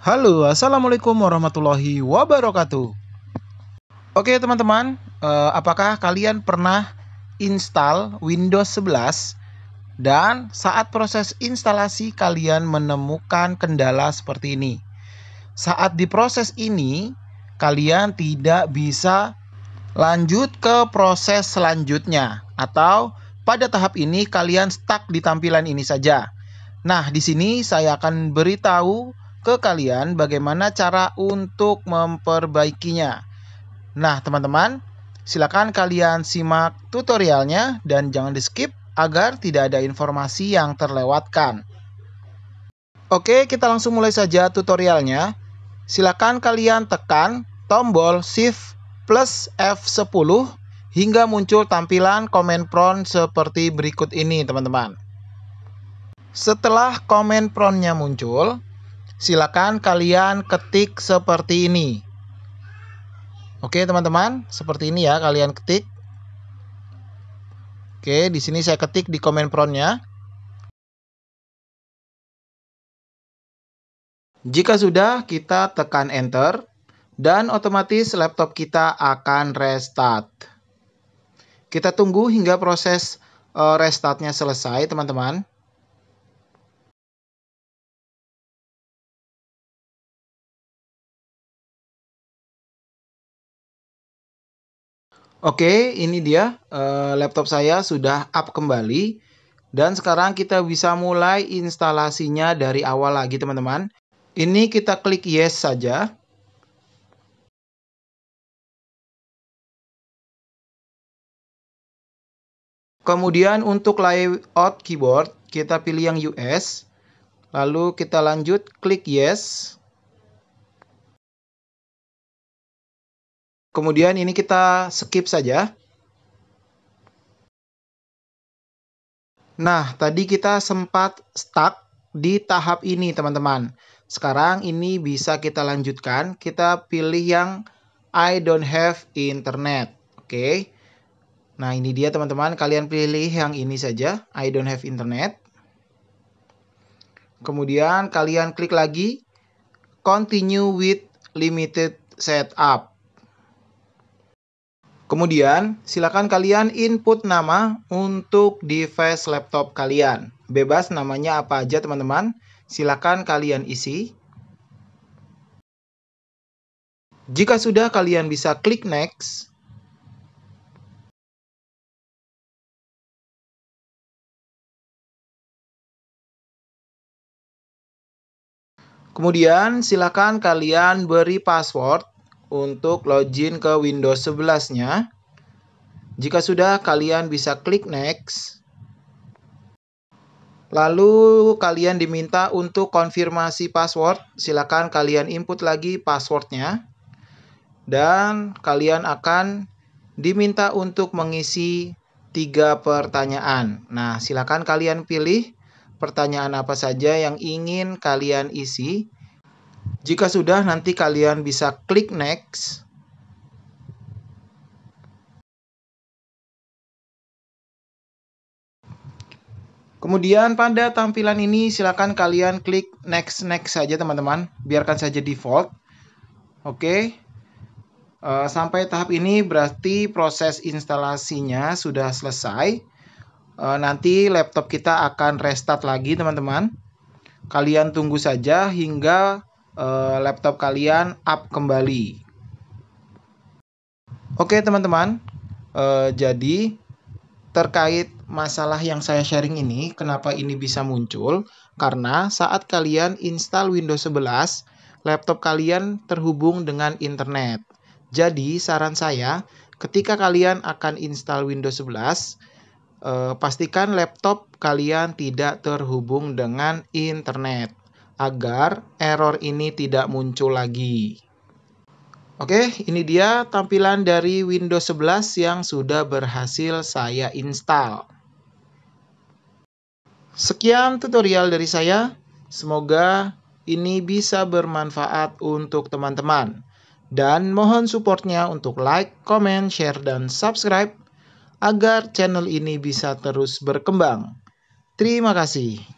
Halo, assalamualaikum warahmatullahi wabarakatuh. Oke teman-teman, apakah kalian pernah install Windows 11 dan saat proses instalasi kalian menemukan kendala seperti ini? Saat di proses ini, kalian tidak bisa lanjut ke proses selanjutnya, atau pada tahap ini kalian stuck di tampilan ini saja. Nah, di sini saya akan beritahu ke kalian bagaimana cara untuk memperbaikinya. Nah, teman-teman, silakan kalian simak tutorialnya dan jangan di-skip agar tidak ada informasi yang terlewatkan. Oke, kita langsung mulai saja tutorialnya. Silakan kalian tekan tombol Shift plus F10 hingga muncul tampilan command prompt seperti berikut ini, teman-teman. Setelah command prompt-nya muncul, silakan kalian ketik seperti ini. Oke, teman-teman, seperti ini ya kalian ketik. Oke, di sini saya ketik di command prompt-nya. Jika sudah, kita tekan enter dan otomatis laptop kita akan restart. Kita tunggu hingga proses restartnya selesai, teman-teman. Oke, ini dia laptop saya sudah up kembali. Dan sekarang kita bisa mulai instalasinya dari awal lagi, teman-teman. Ini kita klik yes saja. Kemudian untuk layout keyboard, kita pilih yang US. Lalu kita lanjut klik yes. Kemudian ini kita skip saja. Nah, tadi kita sempat stuck di tahap ini, teman-teman. Sekarang ini bisa kita lanjutkan. Kita pilih yang I don't have internet. Oke. Nah, ini dia, teman-teman. Kalian pilih yang ini saja, I don't have internet. Kemudian kalian klik lagi continue with limited setup. Kemudian, silakan kalian input nama untuk device laptop kalian. Bebas namanya apa aja, teman-teman. Silakan kalian isi. Jika sudah, kalian bisa klik next. Kemudian, silakan kalian beri password untuk login ke Windows 11-nya. Jika sudah, kalian bisa klik next. Lalu kalian diminta untuk konfirmasi password. Silakan kalian input lagi passwordnya. Dan kalian akan diminta untuk mengisi 3 pertanyaan. Nah, silakan kalian pilih pertanyaan apa saja yang ingin kalian isi. Jika sudah, nanti kalian bisa klik next. Kemudian pada tampilan ini silakan kalian klik next saja, teman-teman. Biarkan saja default. Oke. Sampai tahap ini berarti proses instalasinya sudah selesai. Nanti laptop kita akan restart lagi, teman-teman. Kalian tunggu saja hingga laptop kalian up kembali. Oke, teman-teman. Jadi terkait masalah yang saya sharing ini, kenapa ini bisa muncul? Karena saat kalian install Windows 11, laptop kalian terhubung dengan internet. Jadi, saran saya, ketika kalian akan install Windows 11, pastikan laptop kalian tidak terhubung dengan internet, agar error ini tidak muncul lagi. Oke, ini dia tampilan dari Windows 11 yang sudah berhasil saya install. Sekian tutorial dari saya. Semoga ini bisa bermanfaat untuk teman-teman. Dan mohon supportnya untuk like, comment, share, dan subscribe agar channel ini bisa terus berkembang. Terima kasih.